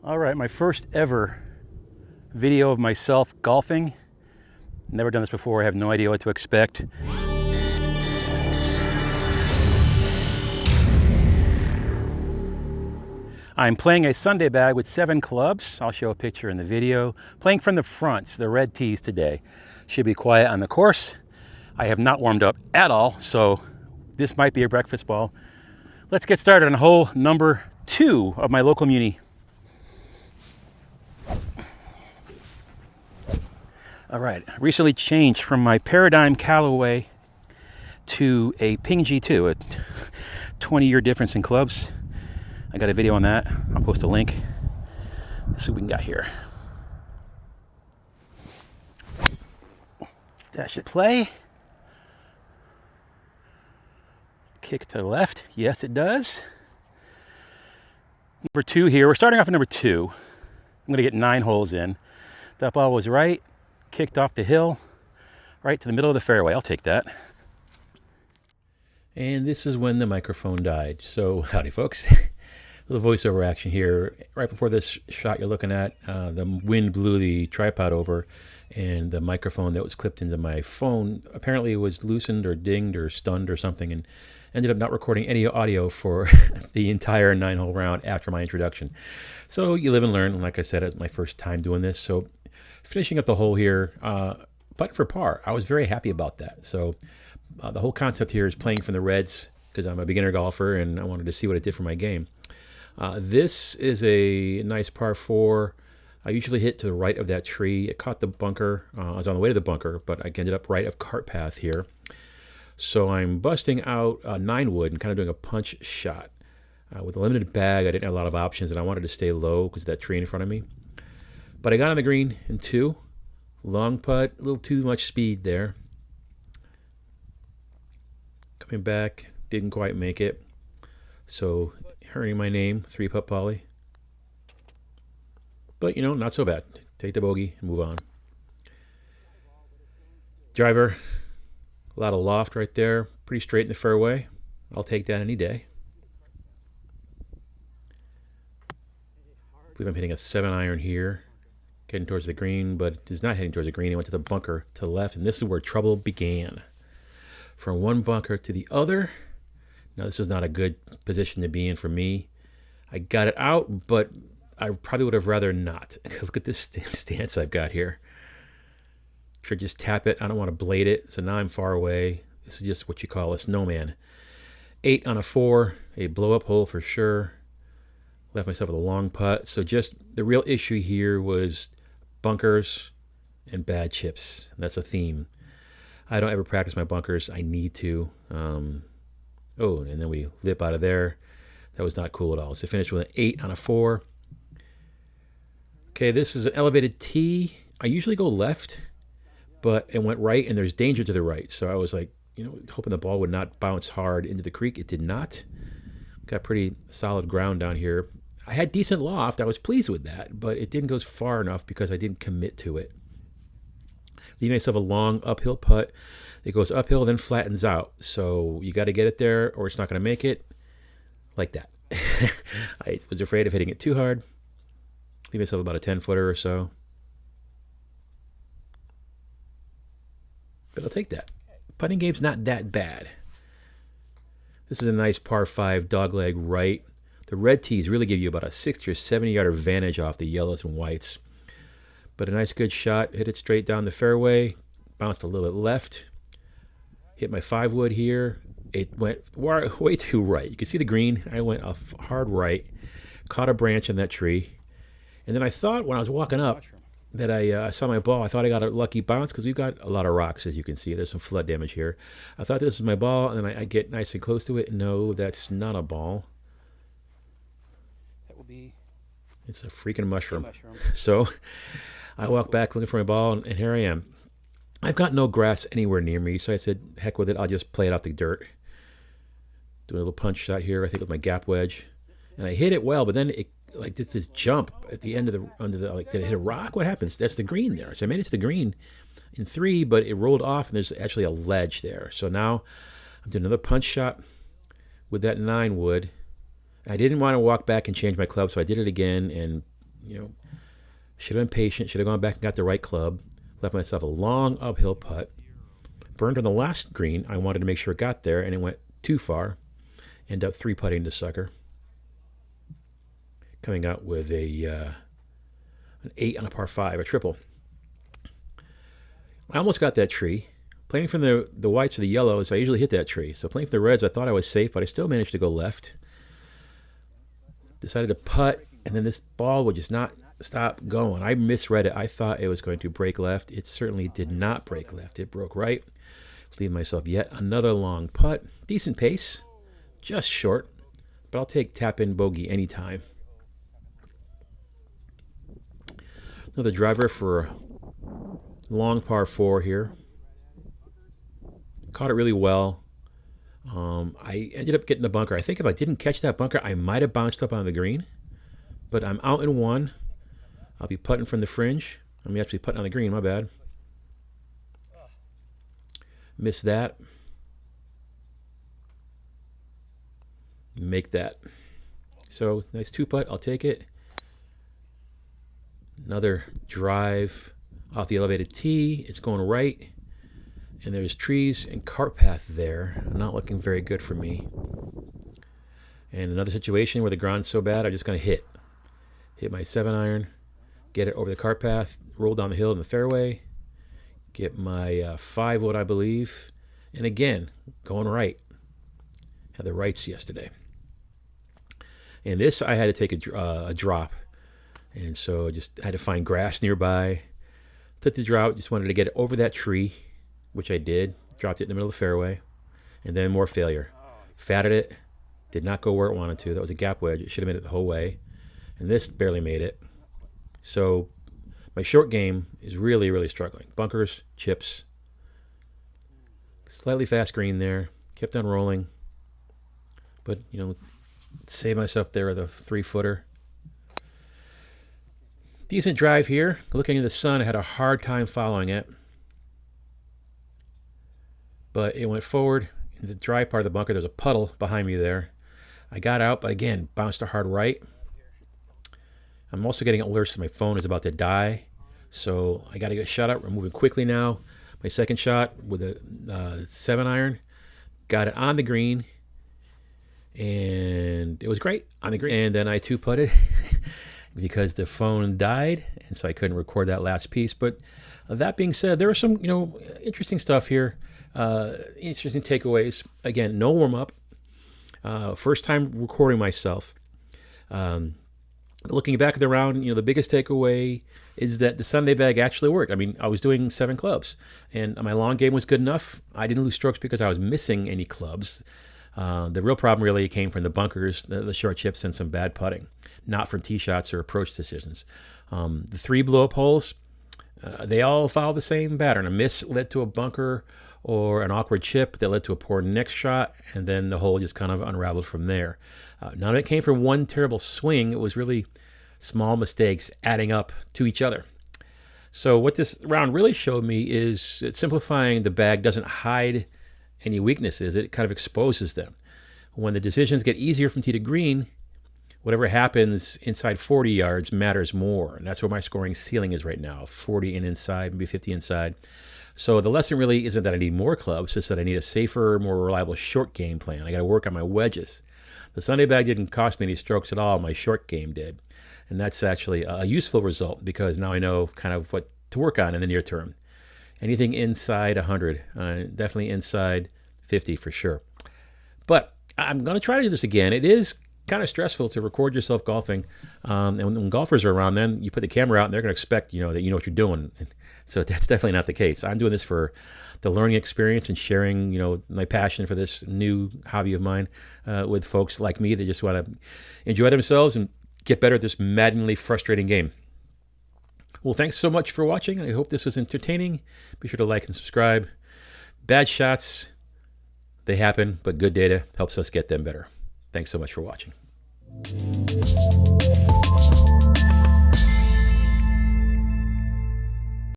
All right, my first ever video of myself golfing. Never done this before. I have no idea what to expect. I'm playing a Sunday bag with 7 clubs. I'll show a picture in the video. Playing from the fronts, the red tees today. Should be quiet on the course. I have not warmed up at all, so this might be a breakfast ball. Let's get started on hole number 2 of my local muni. All right, recently changed from my Paradigm Callaway to a Ping G2, a 20-year difference in clubs. I got a video on that. I'll post a link. Let's see what we got here. That should play. Kick to the left. Yes, it does. Number 2 here. We're starting off at number 2. I'm going to get 9 holes in. That ball was right. Kicked off the hill. Right to the middle of the fairway. I'll take that. And this is when the microphone died. So, howdy, folks. Little voiceover action here. Right before this shot you're looking at, the wind blew the tripod over, and the microphone that was clipped into my phone apparently was loosened or dinged or stunned or something, and ended up not recording any audio for the entire 9-hole round after my introduction. So you live and learn. Like I said, it's my first time doing this. So finishing up the hole here, putt for par. I was very happy about that. So the whole concept here is playing from the reds because I'm a beginner golfer and I wanted to see what it did for my game. This is a nice par 4. I usually hit to the right of that tree. It caught the bunker. I was on the way to the bunker, but I ended up right of cart path here. So I'm busting out a 9-wood and kind of doing a punch shot. With a limited bag, I didn't have a lot of options, and I wanted to stay low because of that tree in front of me. But I got on the green in 2. Long putt, a little too much speed there. Coming back, didn't quite make it. So hurrying my name, 3-putt poly. But, you know, not so bad. Take the bogey and move on. Driver, a lot of loft right there. Pretty straight in the fairway. I'll take that any day. I believe I'm hitting a 7-iron here. Getting towards the green, but it's not heading towards the green. It went to the bunker to the left, and this is where trouble began. From one bunker to the other. Now, this is not a good position to be in for me. I got it out, but I probably would have rather not. Look at this stance I've got here. Should just tap it. I don't want to blade it, so now I'm far away. This is just what you call a snowman. 8 on a 4, a blow-up hole for sure. Left myself with a long putt. So just the real issue here was bunkers and bad chips. That's a theme. I don't ever practice my bunkers. I need to. Oh, and then we lip out of there. That was not cool at all. So finished with an 8 on a 4. Okay, this is an elevated tee. I usually go left, but it went right, and there's danger to the right. So I was like, you know, hoping the ball would not bounce hard into the creek. It did not. Got pretty solid ground down here. I had decent loft. I was pleased with that, but it didn't go far enough because I didn't commit to it. Leaving myself a long uphill putt. It goes uphill, then flattens out. So you got to get it there, or it's not going to make it. Like that. I was afraid of hitting it too hard. Leave myself about a 10-footer or so. But I'll take that. Putting game's not that bad. This is a nice par 5 dogleg right. The red tees really give you about a 60 or 70 yard advantage off the yellows and whites. But a nice good shot. Hit it straight down the fairway. Bounced a little bit left. Hit my 5-wood here. It went way too right. You can see the green. I went a hard right. Caught a branch on that tree. And then I thought when I was walking up that I saw my ball. I thought I got a lucky bounce because we've got a lot of rocks, as you can see. There's some flood damage here. I thought this was my ball, and then I get nice and close to it. No, that's not a ball. That will be... It's a freaking mushroom. So I walk back looking for my ball, and here I am. I've got no grass anywhere near me, so I said, heck with it. I'll just play it off the dirt. Doing a little punch shot here, I think, with my gap wedge. And I hit it well, but then it like this jump at the end of like, did it hit a rock? What happens? That's the green there. So I made it to the green in 3, but it rolled off, and there's actually a ledge there. So now I'm doing another punch shot with that 9-wood. I didn't want to walk back and change my club, so I did it again, and should have been patient, should have gone back and got the right club, left myself a long uphill putt. Burned on the last green. I wanted to make sure it got there, and it went too far. End up 3-putting the sucker. Coming out with an 8 on a par 5, a triple. I almost got that tree. Playing from the whites or the yellows, I usually hit that tree. So playing for the reds, I thought I was safe, but I still managed to go left. Decided to putt, and then this ball would just not stop going. I misread it. I thought it was going to break left. It certainly did not break left. It broke right. Leave myself yet another long putt. Decent pace, just short, but I'll take tap-in bogey anytime. Another driver for a long par 4 here. Caught it really well. I ended up getting the bunker. I think if I didn't catch that bunker, I might have bounced up on the green. But I'm out in 1. I'll be putting from the fringe. I'm actually putting on the green, my bad. Missed that. Make that. So, nice 2-putt. I'll take it. Another drive off the elevated tee. It's going right. And there's trees and cart path there. Not looking very good for me. And another situation where the ground's so bad, I'm just going to hit. Hit my 7-iron. Get it over the cart path. Roll down the hill in the fairway. Get my 5-wood, I believe. And again, going right. Had the rights yesterday. And this, I had to take a drop. And so I just had to find grass nearby. Took the drop. Just wanted to get it over that tree, which I did. Dropped it in the middle of the fairway. And then more failure. Fatted it. Did not go where it wanted to. That was a gap wedge. It should have made it the whole way. And this barely made it. So my short game is really, really struggling. Bunkers, chips. Slightly fast green there. Kept on rolling. But, saved myself there with a 3-footer. Decent drive here. Looking in the sun, I had a hard time following it. But it went forward. In the dry part of the bunker, there's a puddle behind me there. I got out, but again, bounced a hard right. I'm also getting alerts that my phone is about to die. So I got to get a shot up. We're moving quickly now. My second shot with a 7-iron. Got it on the green. And it was great on the green. And then I 2-putted because the phone died. And so I couldn't record that last piece. But that being said, there are some, interesting stuff here. Interesting takeaways. Again, no warm-up. First time recording myself. Looking back at the round, the biggest takeaway is that the Sunday bag actually worked. I mean, I was doing 7 clubs, and my long game was good enough. I didn't lose strokes because I was missing any clubs. The real problem really came from the bunkers, the short chips, and some bad putting, not from tee shots or approach decisions. The 3 blow-up holes, they all follow the same pattern. A miss led to a bunker or an awkward chip that led to a poor next shot, and then the hole just kind of unraveled from there. None of it came from one terrible swing. It was really small mistakes adding up to each other. So what this round really showed me is that simplifying the bag doesn't hide any weaknesses. It kind of exposes them. When the decisions get easier from tee to green, whatever happens inside 40 yards matters more. And that's where my scoring ceiling is right now, 40 and inside, maybe 50 inside. So the lesson really isn't that I need more clubs, it's that I need a safer, more reliable short game plan. I got to work on my wedges. The Sunday bag didn't cost me any strokes at all. My short game did. And that's actually a useful result because now I know kind of what to work on in the near term. Anything inside 100, definitely inside 50 for sure. But I'm going to try to do this again. It is kind of stressful to record yourself golfing. And when golfers are around, then you put the camera out and they're going to expect, that you know what you're doing. So that's definitely not the case. I'm doing this for the learning experience and sharing, my passion for this new hobby of mine with folks like me that just want to enjoy themselves and get better at this maddeningly frustrating game. Well, thanks so much for watching. I hope this was entertaining. Be sure to like and subscribe. Bad shots, they happen, but good data helps us get them better. Thanks so much for watching.